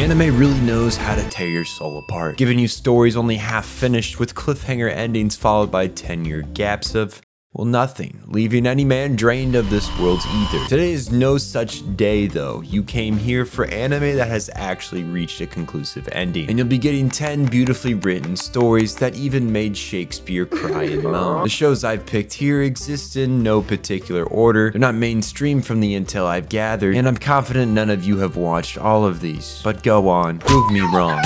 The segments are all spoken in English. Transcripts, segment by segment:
Anime really knows how to tear your soul apart, giving you stories only half finished with cliffhanger endings followed by 10-year gaps of, well, nothing, leaving any man drained of this world's ether. Today is no such day though. You came here for anime that has actually reached a conclusive ending, and you'll be getting 10 beautifully written stories that even made Shakespeare cry and moan. The shows I've picked here exist in no particular order. They're not mainstream from the intel I've gathered, and I'm confident none of you have watched all of these. But go on, prove me wrong.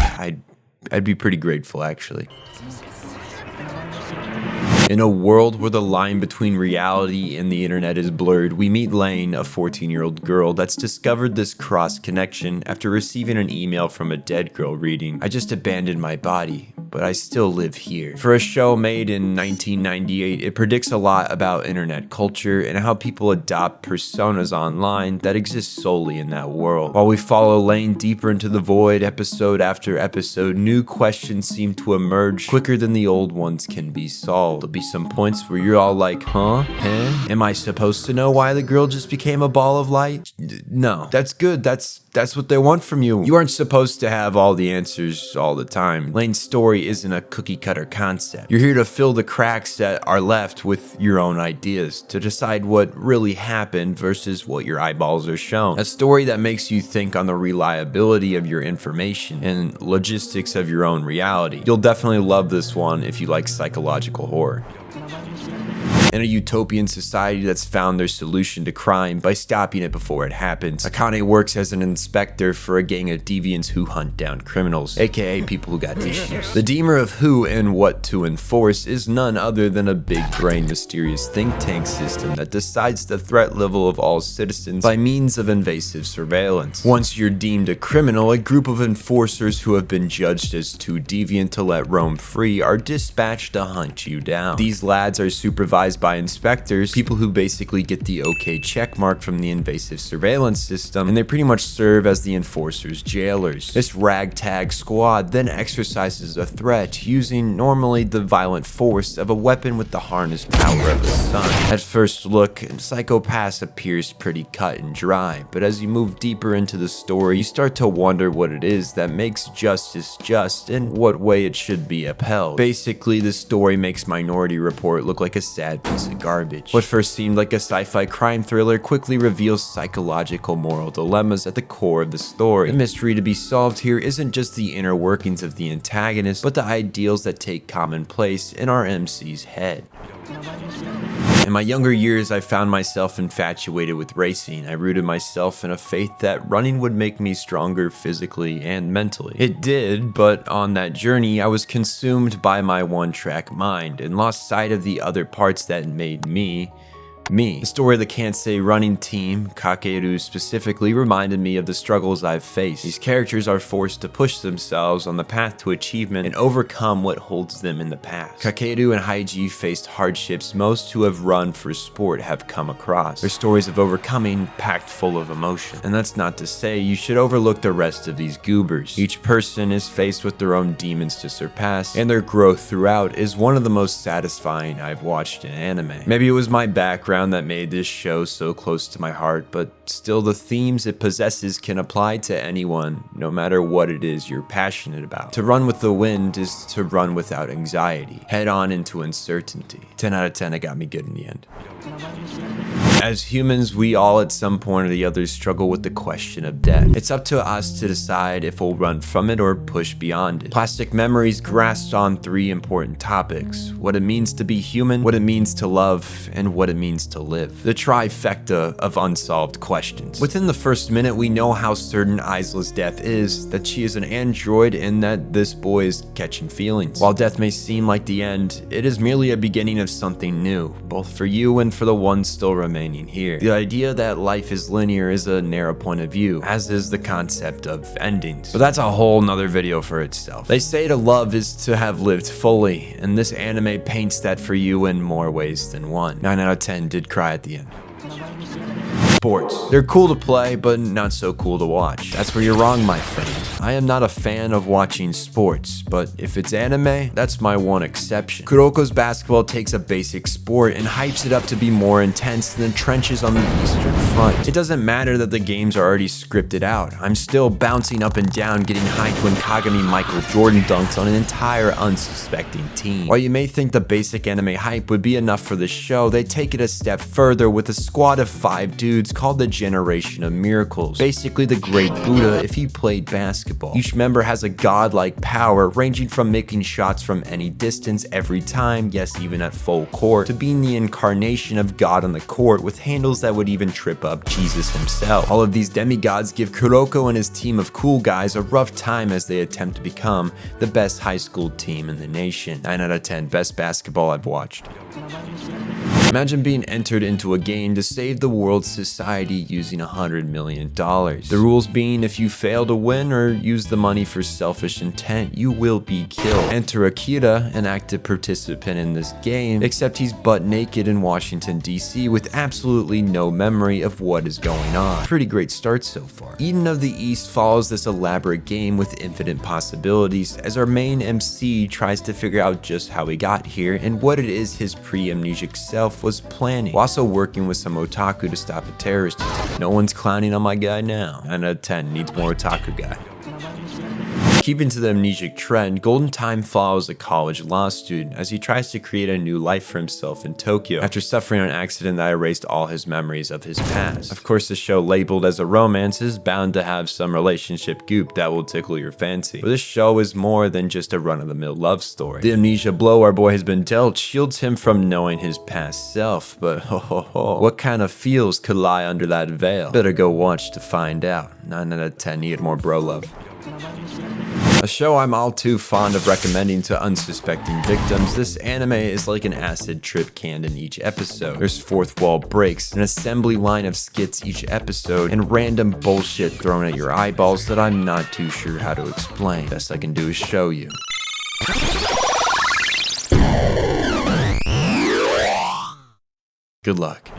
I'd be pretty grateful actually. In a world where the line between reality and the internet is blurred, we meet Lain, a 14-year-old girl that's discovered this cross connection after receiving an email from a dead girl reading, "I just abandoned my body, but I still live here." For a show made in 1998, it predicts a lot about internet culture and how people adopt personas online that exist solely in that world. While we follow Lain deeper into the void episode after episode, new questions seem to emerge quicker than the old ones can be solved. There'll be some points where you're all like, huh? Am I supposed to know why the girl just became a ball of light? No. That's good. That's what they want from you. You aren't supposed to have all the answers all the time. Lain's story isn't a cookie cutter concept. You're here to fill the cracks that are left with your own ideas, to decide what really happened versus what your eyeballs are shown. A story that makes you think on the reliability of your information and logistics of your own reality. You'll definitely love this one if you like psychological horror. In a utopian society that's found their solution to crime by stopping it before it happens, Akane works as an inspector for a gang of deviants who hunt down criminals, aka people who got issues. The deemer of who and what to enforce is none other than a big brain mysterious think tank system that decides the threat level of all citizens by means of invasive surveillance. Once you're deemed a criminal, a group of enforcers who have been judged as too deviant to let roam free are dispatched to hunt you down. These lads are supervised by inspectors, people who basically get the okay checkmark from the invasive surveillance system, and they pretty much serve as the enforcers' jailers. This ragtag squad then exercises a threat using normally the violent force of a weapon with the harnessed power of the sun. At first look, Psycho-Pass appears pretty cut and dry, but as you move deeper into the story, you start to wonder what it is that makes justice just and what way it should be upheld. Basically, the story makes Minority Report look like a sad piece of garbage. What first seemed like a sci-fi crime thriller quickly reveals psychological moral dilemmas at the core of the story. The mystery to be solved here isn't just the inner workings of the antagonist, but the ideals that take common place in our MC's head. In my younger years, I found myself infatuated with racing. I rooted myself in a faith that running would make me stronger physically and mentally. It did, but on that journey, I was consumed by my one-track mind and lost sight of the other parts that made me. The story of the Kansei running team, Kakeru specifically, reminded me of the struggles I've faced. These characters are forced to push themselves on the path to achievement and overcome what holds them in the past. Kakeru and Haiji faced hardships most who have run for sport have come across. Their stories of overcoming packed full of emotion. And that's not to say you should overlook the rest of these goobers. Each person is faced with their own demons to surpass, and their growth throughout is one of the most satisfying I've watched in anime. Maybe it was my background that made this show so close to my heart, but still the themes it possesses can apply to anyone, no matter what it is you're passionate about. To run with the wind is to run without anxiety, head on into uncertainty. 10 out of 10, it got me good in the end. As humans, we all at some point or the other struggle with the question of death. It's up to us to decide if we'll run from it or push beyond it. Plastic Memories grasped on 3 important topics: what it means to be human, what it means to love, and what it means to live. The trifecta of unsolved questions. Within the first minute, we know how certain Aisla's death is, that she is an android and that this boy is catching feelings. While death may seem like the end, it is merely a beginning of something new, both for you and for the ones still remaining here. The idea that life is linear is a narrow point of view, as is the concept of endings. But that's a whole nother video for itself. They say to love is to have lived fully, and this anime paints that for you in more ways than one. 9 out of 10 did cry at the end. Sports. They're cool to play, but not so cool to watch. That's where you're wrong, my friend. I am not a fan of watching sports, but if it's anime, that's my one exception. Kuroko's Basketball takes a basic sport and hypes it up to be more intense than the trenches on the Eastern Front. It doesn't matter that the games are already scripted out. I'm still bouncing up and down, getting hyped when Kagami Michael Jordan dunks on an entire unsuspecting team. While you may think the basic anime hype would be enough for the show, they take it a step further with a squad of 5 dudes called the Generation of Miracles. Basically the great Buddha if he played basketball. Each member has a godlike power ranging from making shots from any distance every time, yes even at full court, to being the incarnation of God on the court with handles that would even trip up Jesus himself. All of these demigods give Kuroko and his team of cool guys a rough time as they attempt to become the best high school team in the nation. 9 out of 10, best basketball I've watched. Imagine being entered into a game to save the world's society using $100 million. The rules being if you fail to win or use the money for selfish intent, you will be killed. Enter Akira, an active participant in this game, except he's butt naked in Washington, D.C. with absolutely no memory of what is going on. Pretty great start so far. Eden of the East follows this elaborate game with infinite possibilities as our main MC tries to figure out just how he got here and what it is his pre-amnesic self was planning, while also working with some otaku to stop a terrorist attack. No one's clowning on my guy now. 9 out of 10, needs more otaku guy. Keeping to the amnesic trend, Golden Time follows a college law student as he tries to create a new life for himself in Tokyo after suffering an accident that erased all his memories of his past. Of course, the show labeled as a romance is bound to have some relationship goop that will tickle your fancy, but this show is more than just a run-of-the-mill love story. The amnesia blow our boy has been dealt shields him from knowing his past self, but what kind of feels could lie under that veil? Better go watch to find out. 9 out of 10, need more bro love. A show I'm all too fond of recommending to unsuspecting victims, this anime is like an acid trip canned in each episode. There's fourth wall breaks, an assembly line of skits each episode, and random bullshit thrown at your eyeballs that I'm not too sure how to explain. Best I can do is show you. Good luck.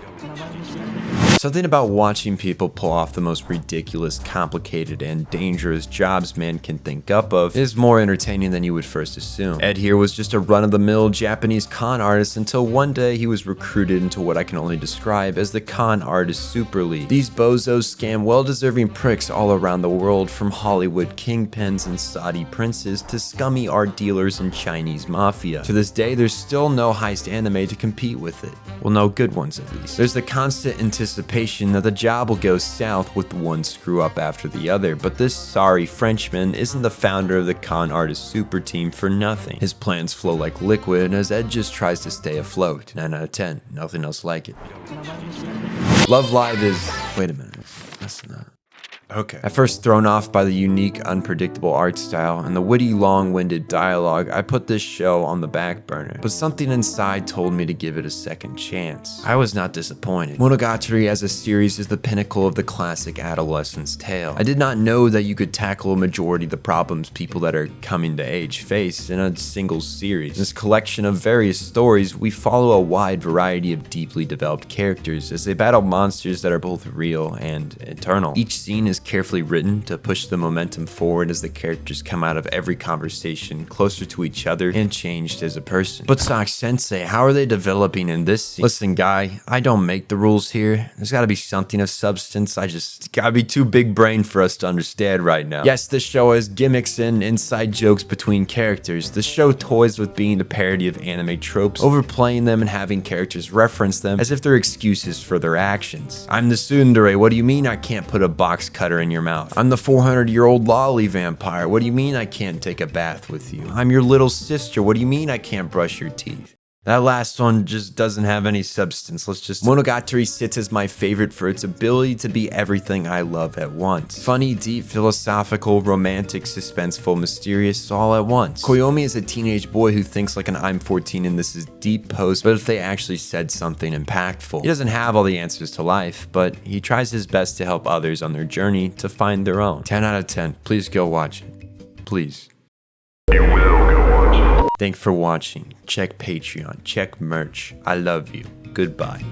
Something about watching people pull off the most ridiculous, complicated, and dangerous jobs man can think up of is more entertaining than you would first assume. Ed here was just a run-of-the-mill Japanese con artist until one day he was recruited into what I can only describe as the Con Artist Super League. These bozos scam well-deserving pricks all around the world, from Hollywood kingpins and Saudi princes to scummy art dealers and Chinese mafia. To this day, there's still no heist anime to compete with it. Well, no good ones at least. There's the constant anticipation that the job will go south with one screw up after the other, but this sorry Frenchman isn't the founder of the Con Artist Super Team for nothing. His plans flow like liquid as Ed just tries to stay afloat. 9 out of 10, nothing else like it. Love Live is... wait a minute, that's not... Okay. At first thrown off by the unique, unpredictable art style and the witty, long-winded dialogue, I put this show on the back burner, but something inside told me to give it a second chance. I was not disappointed. Monogatari as a series is the pinnacle of the classic adolescence tale. I did not know that you could tackle a majority of the problems people that are coming to age face in a single series. In this collection of various stories, we follow a wide variety of deeply developed characters as they battle monsters that are both real and eternal. Each scene is carefully written to push the momentum forward as the characters come out of every conversation closer to each other and changed as a person. But Sensei, how are they developing in this scene? Listen guy, I don't make the rules here. There's gotta be something of substance. Gotta be too big brain for us to understand right now. Yes, this show has gimmicks and inside jokes between characters. The show toys with being a parody of anime tropes, overplaying them and having characters reference them as if they're excuses for their actions. I'm the tsundere, what do you mean I can't put a box cutter in your mouth? I'm the 400-year-old lolly vampire, what do you mean I can't take a bath with you? I'm your little sister, what do you mean I can't brush your teeth? That last one just doesn't have any substance. Monogatari sits as my favorite for its ability to be everything I love at once. Funny, deep, philosophical, romantic, suspenseful, mysterious, all at once. Koyomi is a teenage boy who thinks like an I'm 14 and this is deep post, but if they actually said something impactful. He doesn't have all the answers to life, but he tries his best to help others on their journey to find their own. 10 out of 10. Please go watch it. Please. You will go watch it. Thanks for watching. Check Patreon. Check merch. I love you. Goodbye.